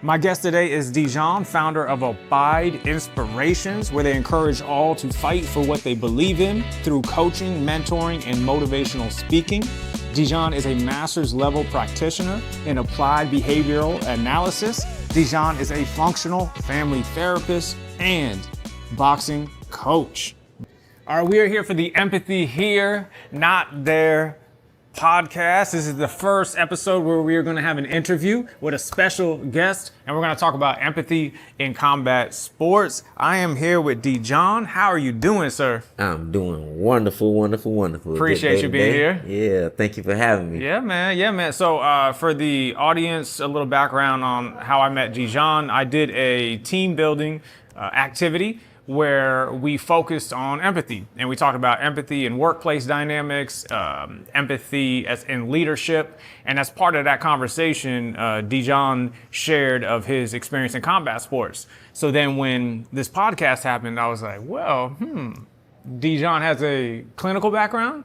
My guest today is Dijon, founder of Abide Inspirations, where they encourage all to fight for what they believe in through coaching, mentoring, and motivational speaking. Dijon is a master's level practitioner in applied behavioral analysis. Dijon is a functional family therapist and boxing coach. All right, we are here for the Empathy Here, Not There podcast. This is the first episode where we are going to have an interview with a special guest, and we're going to talk about empathy in combat sports. I am here with Dijon. How are you doing, sir? I'm doing wonderful. Appreciate you being here. Yeah, thank you for having me. Yeah, man. So for the audience, a little background on how I met Dijon. I did a team building activity where we focused on empathy, and we talked about empathy in workplace dynamics, empathy as in leadership. And as part of that conversation, Dijon shared of his experience in combat sports. So then when this podcast happened, I was like, well, Dijon has a clinical background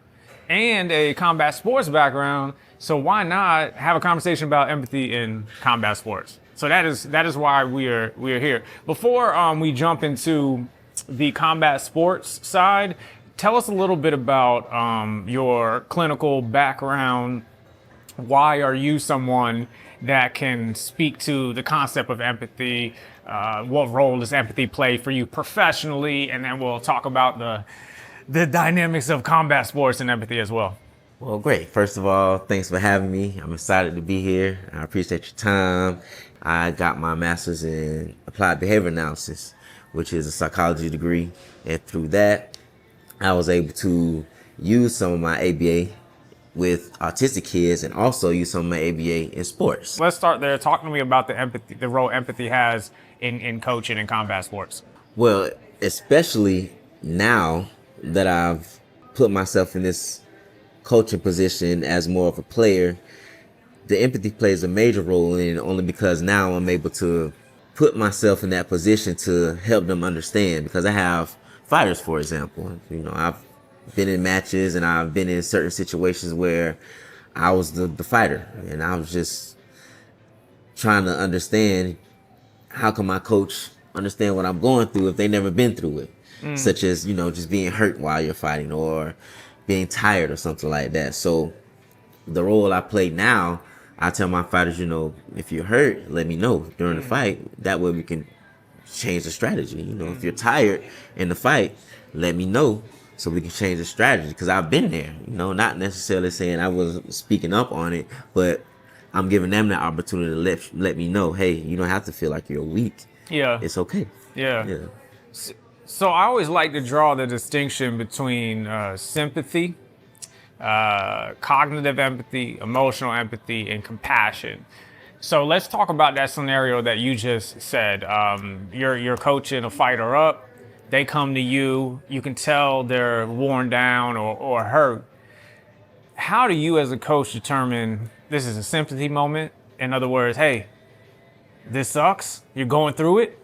and a combat sports background. So why not have a conversation about empathy in combat sports? So that is why we are here. Before we jump into the combat sports side, tell us a little bit about your clinical background. Why are you someone that can speak to the concept of empathy? What role does empathy play for you professionally? And then we'll talk about the dynamics of combat sports and empathy as well. Well, great. First of all, thanks for having me. I'm excited to be here. I appreciate your time. I got my master's in applied behavior analysis, which is a psychology degree. And through that, I was able to use some of my ABA with autistic kids and also use some of my ABA in sports. Let's start there. Talk to me about the role empathy has in coaching in combat sports. Well, especially now that I've put myself in this coaching position as more of a player, the empathy plays a major role in it, only because now I'm able to put myself in that position to help them understand. Because I have fighters, for example. I've been in matches and I've been in certain situations where I was the fighter, and I was just trying to understand, how can my coach understand what I'm going through if they never been through it? Such as, just being hurt while you're fighting or being tired or something like that. So the role I play now, I tell my fighters, if you're hurt, let me know during the fight. That way we can change the strategy. If you're tired in the fight, let me know so we can change the strategy. Because I've been there, not necessarily saying I was speaking up on it, but I'm giving them the opportunity to let me know, hey, you don't have to feel like you're weak. Yeah. It's okay. Yeah. So I always like to draw the distinction between sympathy, cognitive empathy, emotional empathy, and compassion. So let's talk about that scenario that you just said. You're coaching a fighter up. They come to you. You can tell they're worn down or hurt. How do you as a coach determine this is a sympathy moment? In other words, hey, this sucks. You're going through it,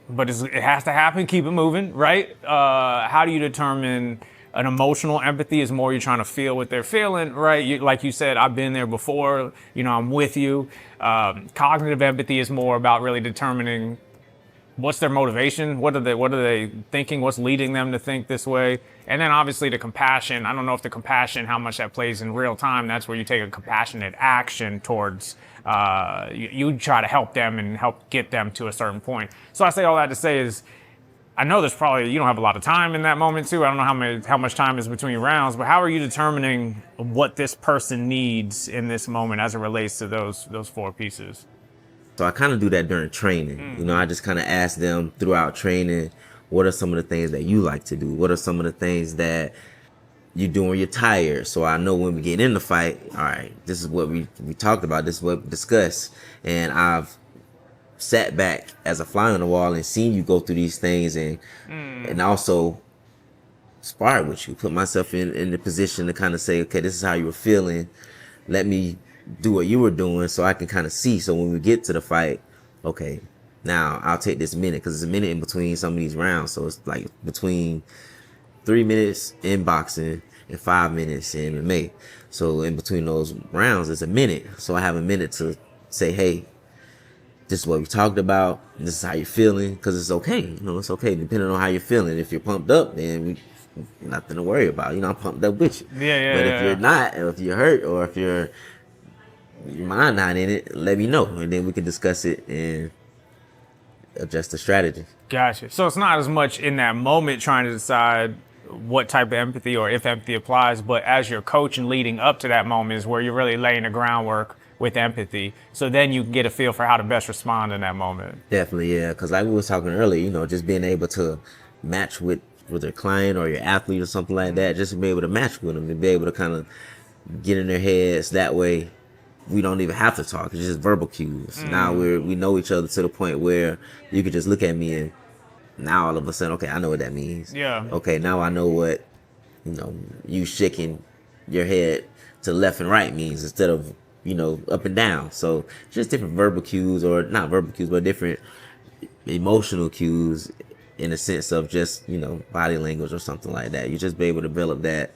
but it has to happen. Keep it moving, right? How do you determine an emotional empathy is more you're trying to feel what they're feeling, right? Like you said, I've been there before, I'm with you. Cognitive empathy is more about really determining what's their motivation, what are they thinking, what's leading them to think this way. And then obviously the compassion, I don't know if the compassion, how much that plays in real time. That's where you take a compassionate action towards, you try to help them and help get them to a certain point. So I say all that to say is, I know there's probably, you don't have a lot of time in that moment too. I don't know how much time is between rounds, but how are you determining what this person needs in this moment as it relates to those four pieces? So I kind of do that during training. I just kind of ask them throughout training, what are some of the things that you like to do? What are some of the things that you do when you're tired? So I know when we get in the fight, all right, this is what we talked about, this is what we discussed. And I've sat back as a fly on the wall and seen you go through these things and also sparred with you, put myself in the position to kind of say, okay, this is how you were feeling. Let me do what you were doing so I can kind of see. So when we get to the fight, okay, now I'll take this minute, because it's a minute in between some of these rounds. So it's like between 3 minutes in boxing and 5 minutes in MMA. So in between those rounds, it's a minute. So I have a minute to say, hey, this is what we talked about. This is how you're feeling, because it's okay. You know, it's okay depending on how you're feeling. If you're pumped up, then nothing to worry about. You know, I'm pumped up with you. But if you're not, or if you're hurt, or if your mind not in it, let me know, and then we can discuss it and adjust the strategy. Gotcha. So it's not as much in that moment trying to decide what type of empathy or if empathy applies, but as you're coaching leading up to that moment is where you're really laying the groundwork with empathy. So then you can get a feel for how to best respond in that moment. Definitely, yeah. Because like we was talking earlier, you know, just being able to match with your client or your athlete or something like that, just to be able to match with them and be able to kind of get in their heads. That way we don't even have to talk. It's just verbal cues. Now we know each other to the point where you could just look at me and now all of a sudden, okay, I know what that means. Yeah. Okay, now I know what, you know, you shaking your head to left and right means instead of, you know, up and down. So just different verbal cues, or not verbal cues, but different emotional cues in a sense of just, you know, body language or something like that. You just be able to develop that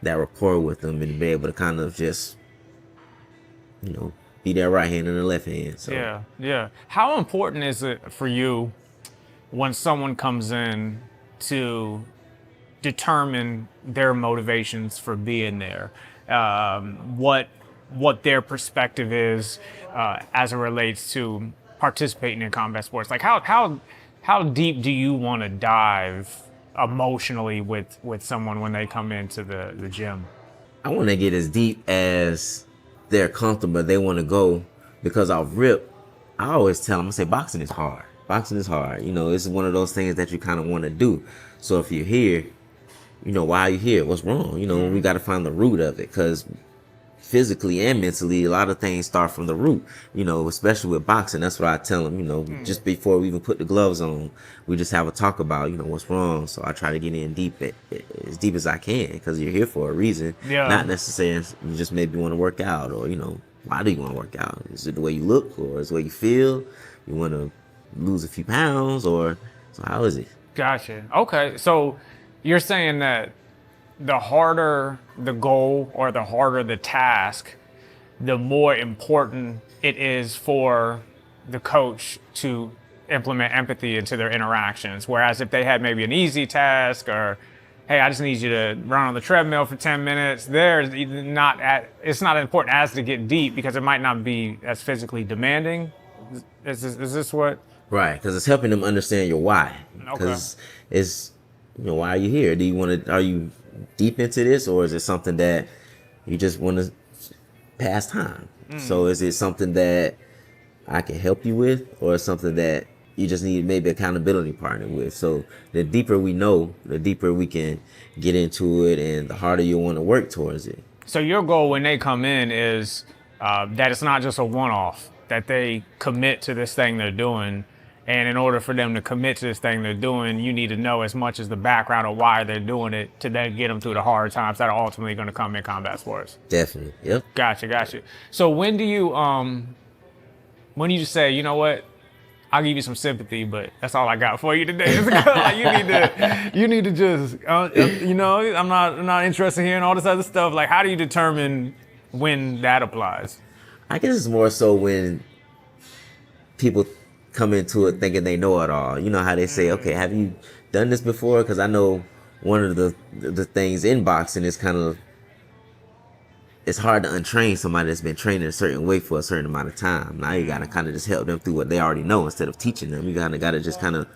rapport with them and be able to kind of just, you know, be their right hand and their left hand. So yeah. How important is it for you when someone comes in to determine their motivations for being there? What their perspective is as it relates to participating in combat sports? Like how deep do you want to dive emotionally with someone when they come into the gym? I want to get as deep as they're comfortable, they want to go, because I always tell them, I say, boxing is hard. Boxing is hard. You know, it's one of those things that you kind of want to do. So if you're here, you know, why are you here? What's wrong? You know, we got to find the root of it, because physically and mentally, a lot of things start from the root, you know, especially with boxing. That's what I tell them, you know, just before we even put the gloves on, we just have a talk about, you know, what's wrong. So I try to get in deep, as deep as I can, because you're here for a reason. Yeah. Not necessarily you just maybe want to work out, or, you know, why do you want to work out? Is it the way you look, or is it the way you feel? You want to lose a few pounds, or so how is it? Gotcha. Okay. So you're saying that the harder the goal or the harder the task, the more important it is for the coach to implement empathy into their interactions. Whereas if they had maybe an easy task, or, hey, I just need you to run on the treadmill for 10 minutes, it's not important as to get deep, because it might not be as physically demanding. Is this what? Right, because it's helping them understand your why. Because it's, you know, why are you here? Are you deep into this, or is it something that you just want to pass time? So is it something that I can help you with, or is something that you just need maybe accountability partner with? So the deeper we know, the deeper we can get into it, and the harder you want to work towards it. So your goal when they come in is that it's not just a one-off, that they commit to this thing they're doing. And in order for them to commit to this thing they're doing, you need to know as much as the background of why they're doing it to then get them through the hard times that are ultimately going to come in combat sports. Definitely. Yep. Gotcha. So when do you just say, you know what, I'll give you some sympathy, but that's all I got for you today. Like you need to just, you know, I'm not interested in hearing all this other stuff. Like, how do you determine when that applies? I guess it's more so when people come into it thinking they know it all. You know how they say, okay, have you done this before? Because I know one of the things in boxing is kind of, it's hard to untrain somebody that's been trained in a certain way for a certain amount of time. Now you got to kind of just help them through what they already know instead of teaching them. You got to just kind of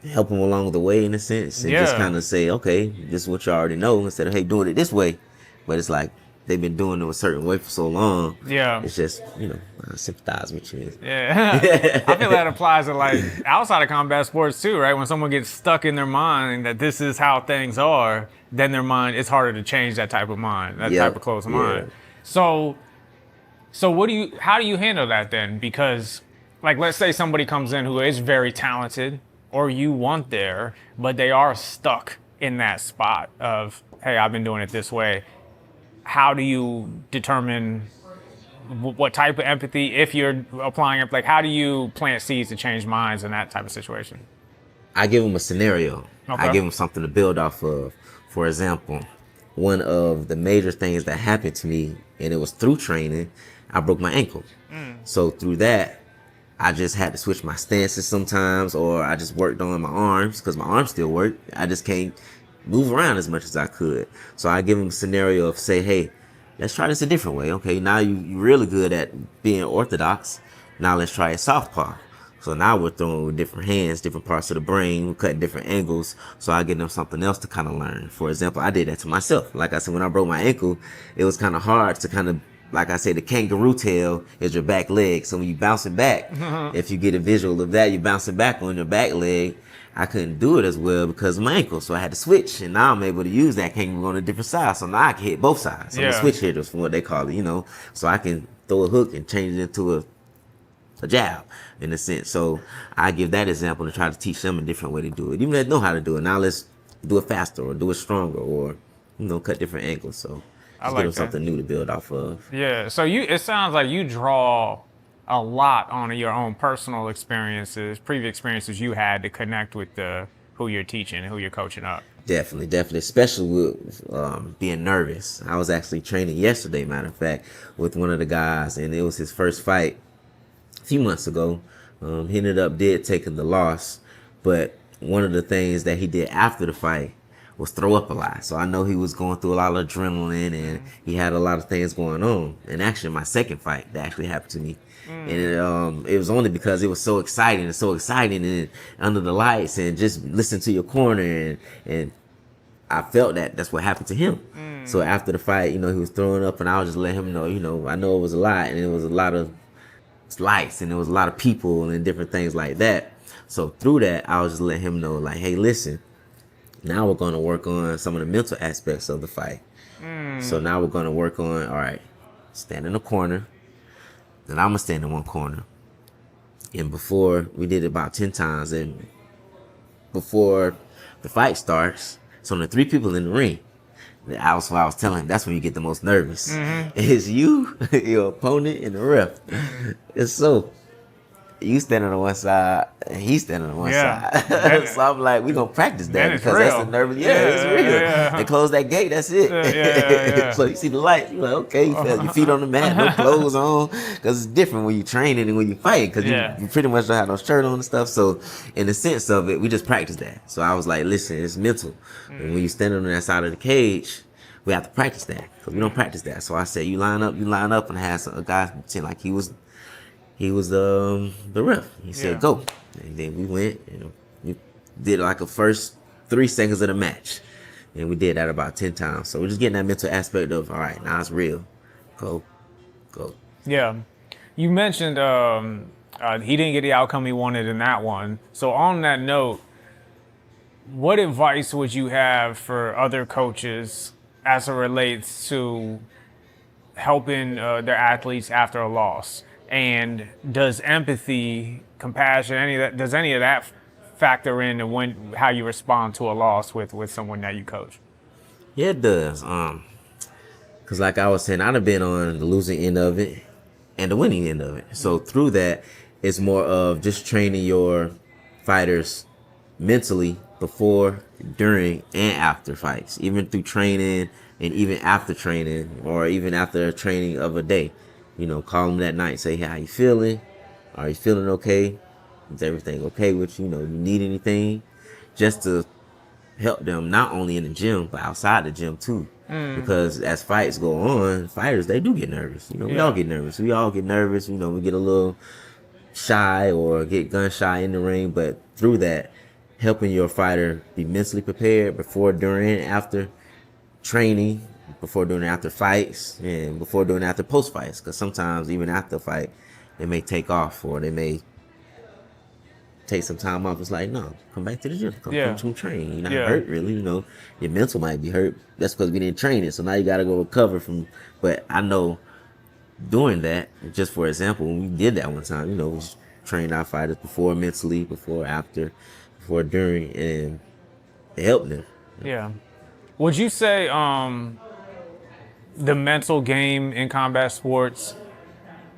help them along the way, in a sense, and just kind of say, okay, this is what you already know, instead of, hey, doing it this way. But it's like, they've been doing it a certain way for so long. Yeah. It's just, you know, I sympathize with you. Yeah. I feel that applies to, like, outside of combat sports too, right? When someone gets stuck in their mind that this is how things are, then their mind, it's harder to change that type of mind, that type of closed mind. So how do you handle that then? Because, like, let's say somebody comes in who is very talented, or you want there, but they are stuck in that spot of, hey, I've been doing it this way. How do you determine what type of empathy, if you're applying it, like, how do you plant seeds to change minds in that type of situation? I give them a scenario. Okay. I give them something to build off of. For example, one of the major things that happened to me, and it was through training, I broke my ankle. So through that, I just had to switch my stances sometimes, or I just worked on my arms because my arms still work. I just can't move around as much as I could. So I give them a scenario of say, hey, let's try this a different way. Okay, now you're really good at being orthodox. Now let's try a southpaw. So now we're throwing with different hands, different parts of the brain, we're cutting different angles. So I give them something else to kind of learn. For example, I did that to myself. Like I said, when I broke my ankle, it was kind of hard to kind of, like I say, the kangaroo tail is your back leg. So when you bouncing back, if you get a visual of that, you're bouncing back on your back leg. I couldn't do it as well because of my ankle. So I had to switch. And now I'm able to use that kangaroo on a different side. So now I can hit both sides. I'm a switch hitter from what they call it, So I can throw a hook and change it into a jab in a sense. So I give that example to try to teach them a different way to do it. Even if they know how to do it. Now let's do it faster or do it stronger or, cut different angles. So just give them something new to build off of. Yeah. So it sounds like you draw a lot on your own personal experiences, previous experiences you had to connect with who you're teaching and who you're coaching up. Definitely, especially with being nervous. I was actually training yesterday, matter of fact, with one of the guys, and it was his first fight a few months ago. He ended up taking the loss, but one of the things that he did after the fight was throw up a lot. So I know he was going through a lot of adrenaline and he had a lot of things going on. And actually my second fight that actually happened to me. And it was only because it was so exciting and under the lights and just listen to your corner and I felt that's what happened to him. So after the fight, he was throwing up and I was just letting him know, I know it was a lot and it was a lot of lights and there was a lot of people and different things like that. So through that, I was just letting him know like, hey, listen, now we're going to work on some of the mental aspects of the fight. So now we're going to work on, all right, stand in the corner. Then I'm going to stand in one corner. And before, we did it about 10 times. And before the fight starts, so the 3 people in the ring, I was telling him, that's when you get the most nervous. It's you, your opponent, and the ref. And so you standing on one side, and he's standing on one side. So I'm like, we gonna practice that because real. That's the nervous. Yeah, it's real. Yeah. They close that gate, that's it. So you see the light, you're like, okay, you feel your feet on the mat, no clothes on, because it's different when you training and when you fight, because you pretty much don't have no shirt on and stuff. So in the sense of it, we just practice that. So I was like, listen, it's mental. And when you standing on that side of the cage, we have to practice that because we don't practice that. So I said, you line up, and I had a guy pretend like he was the ref. He said, go. And then we went and we did like the first 3 seconds of the match. And we did that about 10 times. So we're just getting that mental aspect of, all right, now it's real. Go. Yeah. You mentioned he didn't get the outcome he wanted in that one. So on that note, what advice would you have for other coaches as it relates to helping their athletes after a loss? And does empathy, compassion, does any of that factor into how you respond to a loss with someone that you coach? Yeah, it does. Because like I was saying, I'd have been on the losing end of it and the winning end of it. So through that, it's more of just training your fighters mentally before, during, and after fights. Even through training and even after training or even after a training of a day. Call them that night, say, hey, how you feeling? Are you feeling okay? Is everything okay with you? You need anything? Just to help them not only in the gym, but outside the gym too. Because as fights go on, fighters, they do get nervous. We all get nervous. We all get nervous. We get a little shy or get gun shy in the ring. But through that, helping your fighter be mentally prepared before, during, and after training, before, during, and after fights, and before, during, and after post fights. Because sometimes even after a fight, they may take off or they may take some time off. It's like, no, come back to the gym. Come train. You're not hurt really. Your mental might be hurt. That's because we didn't train it. So now you got to go recover from. But I know doing that, just for example, when we did that one time, we trained our fighters before mentally, before after, before during, and it helped them. Yeah. Would you say the mental game in combat sports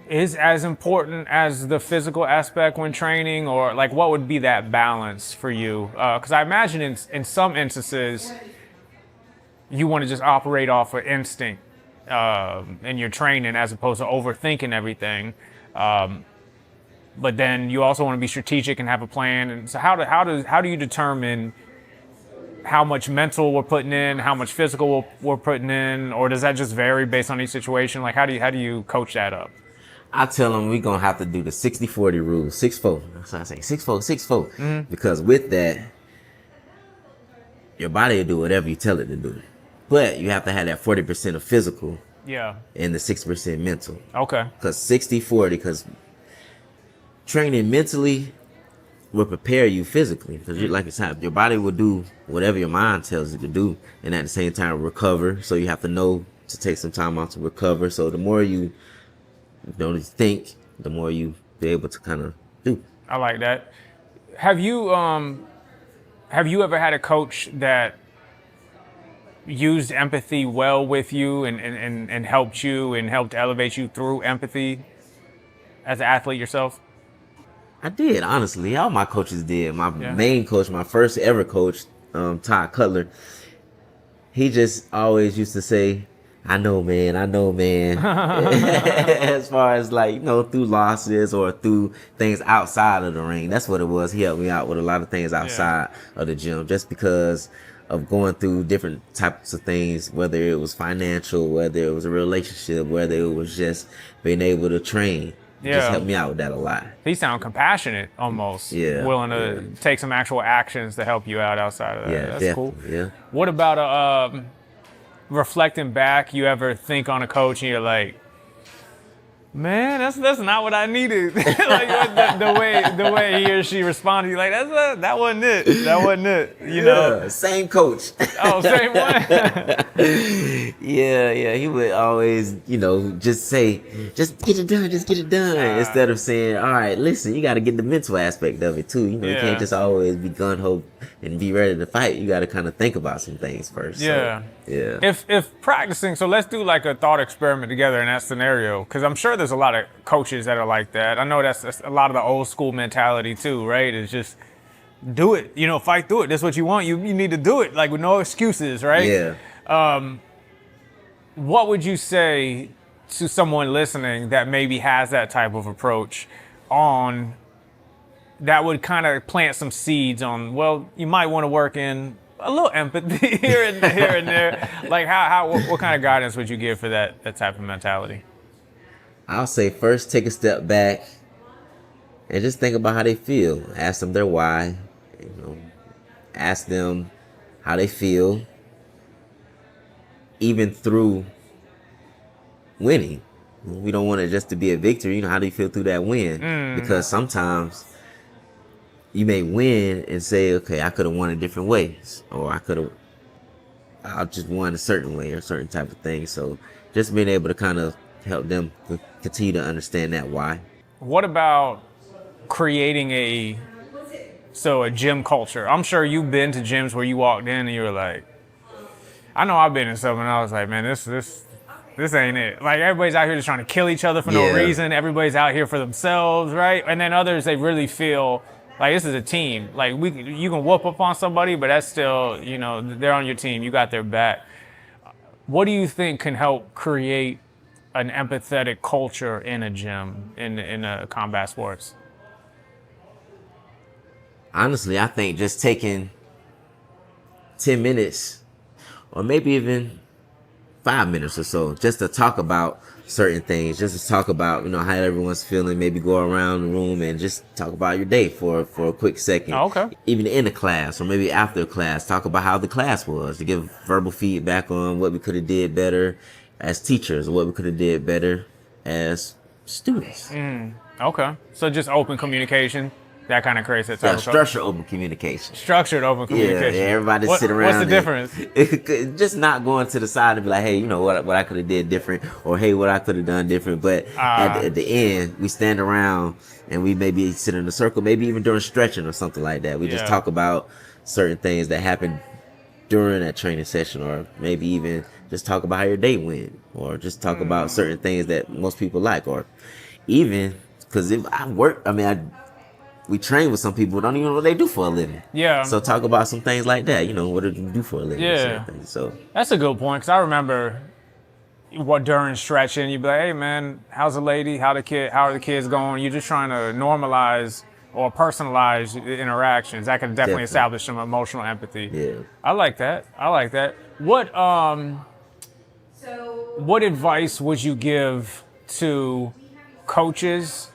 is as important as the physical aspect when training, or like what would be that balance for you? Because I imagine in some instances you want to just operate off of instinct in your training as opposed to overthinking everything. but then you also want to be strategic and have a plan. And so how do you determine how much mental we're putting in, how much physical we're putting in, or does that just vary based on each situation? Like how do you coach that up? I tell them we're going to have to do the 60-40 rule, 6-4. That's what I say, 6-4, 6-4. Because with that, your body will do whatever you tell it to do. But you have to have that 40% of physical Yeah. and the 6% mental. Okay. Because 60-40, because training mentally will prepare you physically. Because like I said, your body will do whatever your mind tells it to do. And at the same time, recover. So you have to know to take some time out to recover. So the more you don't think, the more you be able to kind of do. I like that. Have you ever had a coach that used empathy well with you and helped you and helped elevate you through empathy as an athlete yourself? I did, honestly. All my coaches did. My Yeah. main coach, my first ever coach, Todd Cutler, he just always used to say, I know, man. As far as like, through losses or through things outside of the ring. That's what it was. He helped me out with a lot of things outside of the gym just because of going through different types of things, whether it was financial, whether it was a relationship, whether it was just being able to train. Yeah. Just helped me out with that a lot. He sound compassionate almost. Yeah. Willing to take some actual actions to help you out outside of that. Yeah, That's cool. Yeah. What about reflecting back, you ever think on a coach and you're like, man, that's not what I needed. Like the way he or she responded, you're like, that wasn't it. That wasn't it. You know? Same coach. Oh, same one. Yeah. He would always, just say, just get it done. Instead of saying, all right, listen, you got to get the mental aspect of it too. You can't just always be gun-ho and be ready to fight. You got to kind of think about some things first. Yeah. So, yeah. If practicing, so let's do like a thought experiment together in that scenario, because I'm sure there's a lot of coaches that are like that. I know that's a lot of the old school mentality too, right? It's just do it, fight through it. That's what you want. You need to do it, like with no excuses, right? Yeah. What would you say to someone listening that maybe has that type of approach that would kind of plant some seeds on, well, you might want to work in a little empathy here and there. Like what kind of guidance would you give for that type of mentality? I'll say first take a step back and just think about how they feel. Ask them their why. Ask them how they feel, even through winning. We don't want it just to be a victory. How do you feel through that win? Because sometimes you may win and say, okay, I could have won in different ways, or I just won a certain way or a certain type of thing. So just being able to kind of help them continue to understand that why. What about creating a gym culture? I'm sure you've been to gyms where you walked in and you were like, I know I've been in some and I was like, man, this ain't it. Like everybody's out here just trying to kill each other for no reason. Everybody's out here for themselves, right? And then others, they really feel like this is a team. Like you can whoop up on somebody, but that's still, they're on your team. You got their back. What do you think can help create an empathetic culture in a gym, in combat sports? Honestly, I think just taking 10 minutes or maybe even 5 minutes or so just to talk about certain things, just to talk about, how everyone's feeling, maybe go around the room and just talk about your day for a quick second. Oh, okay. Even in the class or maybe after class, talk about how the class was, to give verbal feedback on what we could have did better as teachers or what we could have did better as students. Okay. So just open communication. That kind of creates that type of structured open communication. Structured open communication. Yeah, everybody sit around. What's the difference? Just not going to the side and be like, hey, what I could have did different, or hey, what I could have done different. But at the end, we stand around and we maybe sit in a circle, maybe even during stretching or something like that. We just talk about certain things that happened during that training session, or maybe even just talk about how your day went, or just talk about certain things that most people like, or even because if I work, we train with some people who don't even know what they do for a living. Yeah. So talk about some things like that. What do you do for a living? Yeah. So that's a good point, because I remember what during stretching, you'd be like, hey man, how's the lady? How are the kids going? You're just trying to normalize or personalize interactions. That could definitely Definitely. establish some emotional empathy. Yeah. I like that. I like that. What advice would you give to coaches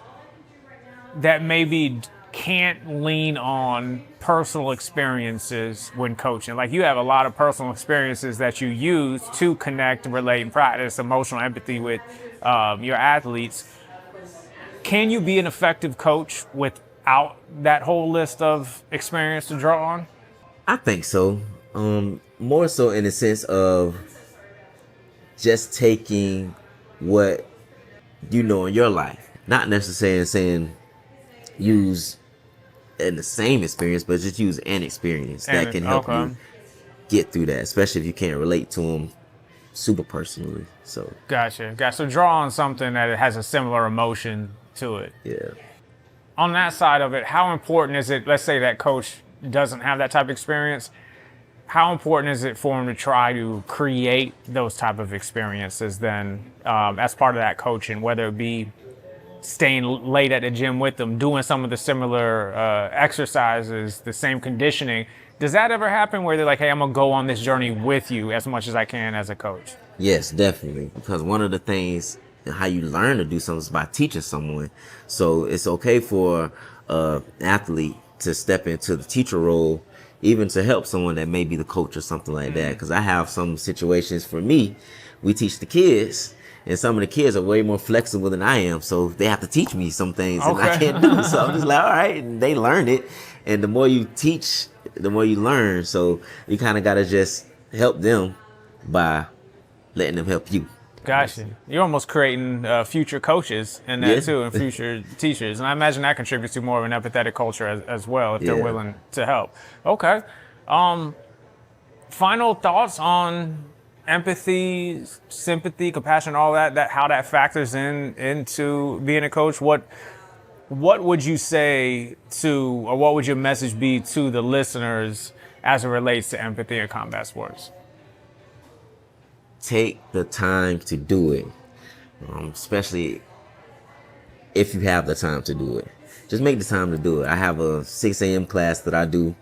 that maybe can't lean on personal experiences when coaching? Like, you have a lot of personal experiences that you use to connect and relate and practice emotional empathy with your athletes. Can you be an effective coach without that whole list of experience to draw on? I think so. More so in the sense of just taking what you know in your life, not necessarily saying use in the same experience, but just use an experience that can help you get through that, especially if you can't relate to them super personally. So Gotcha. So draw on something that has a similar emotion to it. yeah. On that side of it, how important is it, let's say that coach doesn't have that type of experience, how important is it for him to try to create those type of experiences then as part of that coaching, whether it be staying late at the gym with them, doing some of the similar exercises, the same conditioning? Does that ever happen where they're like, hey, I'm going to go on this journey with you as much as I can as a coach? Yes, definitely. Because one of the things how you learn to do something is by teaching someone. So it's okay for an athlete to step into the teacher role, even to help someone that may be the coach or something like that. Because I have some situations for me, we teach the kids, and some of the kids are way more flexible than I am. So they have to teach me some things that I can't do. So I'm just like, all right, and they learn it. And the more you teach, the more you learn. So you kind of got to just help them by letting them help you. Gotcha. You're almost creating future coaches in that too, and future teachers. And I imagine that contributes to more of an empathetic culture as well, if they're willing to help. Okay. Final thoughts on empathy, sympathy, compassion, all that how that factors into being a coach. What would you say to, or what would your message be to the listeners as it relates to empathy in combat sports? Take the time to do it, especially if you have the time to do it. Just make the time to do it. I have a 6 a.m. class that I do,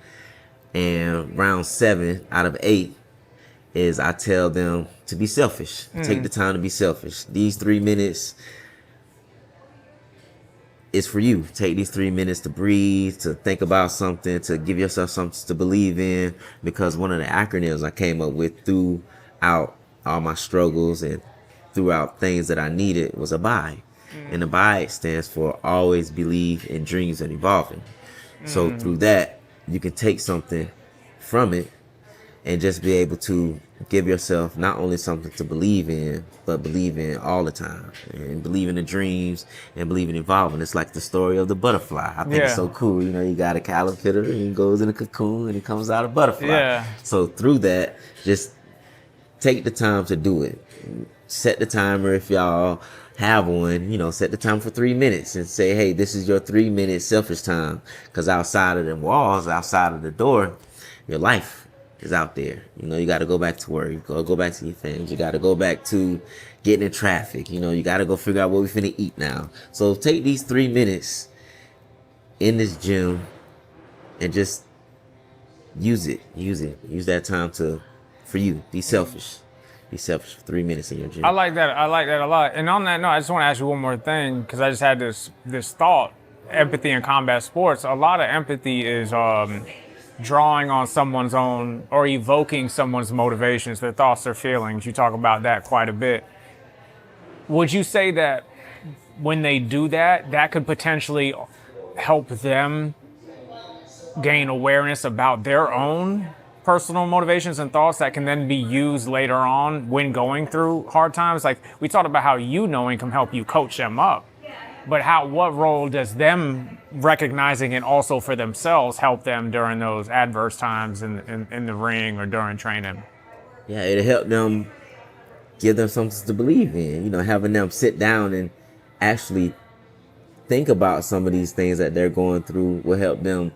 and round 7 out of 8 is I tell them to be selfish. Take the time to be selfish. These 3 minutes is for you. Take these 3 minutes to breathe, to think about something, to give yourself something to believe in, because one of the acronyms I came up with throughout all my struggles and throughout things that I needed was ABIDE. And ABIDE stands for always believe in dreams and evolving. So through that, you can take something from it and just be able to give yourself not only something to believe in, but believe in all the time, and believe in the dreams and believe in evolving. It's like the story of the butterfly. I think it's so cool. You know, you got a caterpillar and he goes in a cocoon and he comes out a butterfly. Yeah. So through that, just take the time to do it. Set the timer if y'all have one. You know, set the time for 3 minutes and say, hey, this is your 3-minute selfish time. Because outside of the walls, outside of the door, your life is out there. You know, you got to go back to work. You got to go back to your things. You got to go back to getting in traffic. You know, you got to go figure out what we finna eat now. So take these 3 minutes in this gym and just use it. Use that time for you. Be selfish. Be selfish for 3 minutes in your gym. I like that a lot. And on that note, I just want to ask you one more thing, because I just had this thought. Empathy in combat sports. A lot of empathy is drawing on someone's own, or evoking someone's motivations, their thoughts, their feelings. You talk about that quite a bit. Would you say that when they do that, that could potentially help them gain awareness about their own personal motivations and thoughts that can then be used later on when going through hard times? Like, we talked about how knowing can help you coach them up, but what role does them recognizing it also for themselves help them during those adverse times in the ring or during training? Yeah, it'll help them, give them something to believe in. You know, having them sit down and actually think about some of these things that they're going through will help them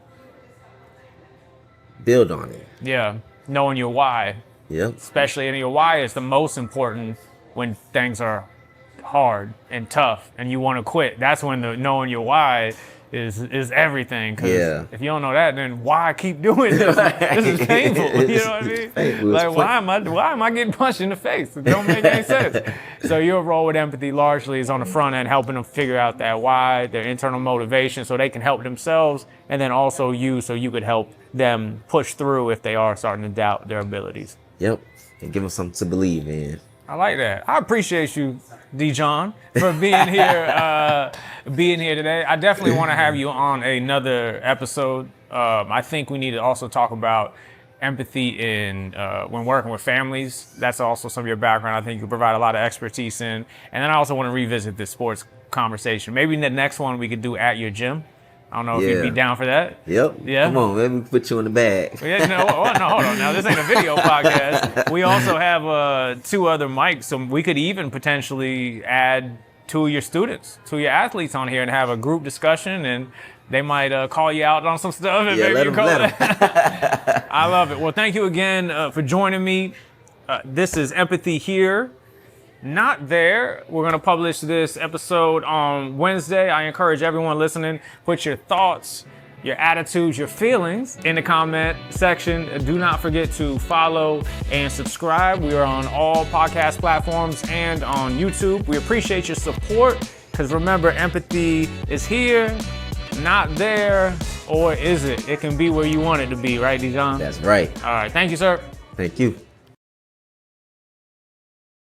build on it. Yeah, knowing your why. Yep. Especially in your why is the most important when things are hard and tough and you want to quit. That's when the knowing your why is everything. Because if you don't know that, then why keep doing this? This is painful. You know what I mean? Painful. Like why am I getting punched in the face? It don't make any sense. So your role with empathy largely is on the front end, helping them figure out that why, their internal motivation, so they can help themselves, and then also you, so you could help them push through if they are starting to doubt their abilities. Yep, and give them something to believe in. I like that. I appreciate you, Dijon, for being here, today. I definitely want to have you on another episode. I think we need to also talk about empathy in when working with families. That's also some of your background. I think you provide a lot of expertise in. And then I also want to revisit this sports conversation. Maybe the next one we could do at your gym. I don't know if you'd be down for that. Yep. Yeah. Come on, let me put you in the bag. Yeah, no, hold on. Now, this ain't a video podcast. We also have 2 other mics, so we could even potentially add 2 of your students, 2 of your athletes on here and have a group discussion, and they might call you out on some stuff. And maybe let them. I love it. Well, thank you again for joining me. This is Empathy Here, Not There. We're going to publish this episode on Wednesday. I encourage everyone listening, put your thoughts, your attitudes, your feelings in the comment section. Do not forget to follow and subscribe. We are on all podcast platforms and on YouTube. We appreciate your support, because remember, empathy is here, not there, or is it? It can be where you want it to be, right, Dijon? That's right. All right. Thank you, sir. Thank you.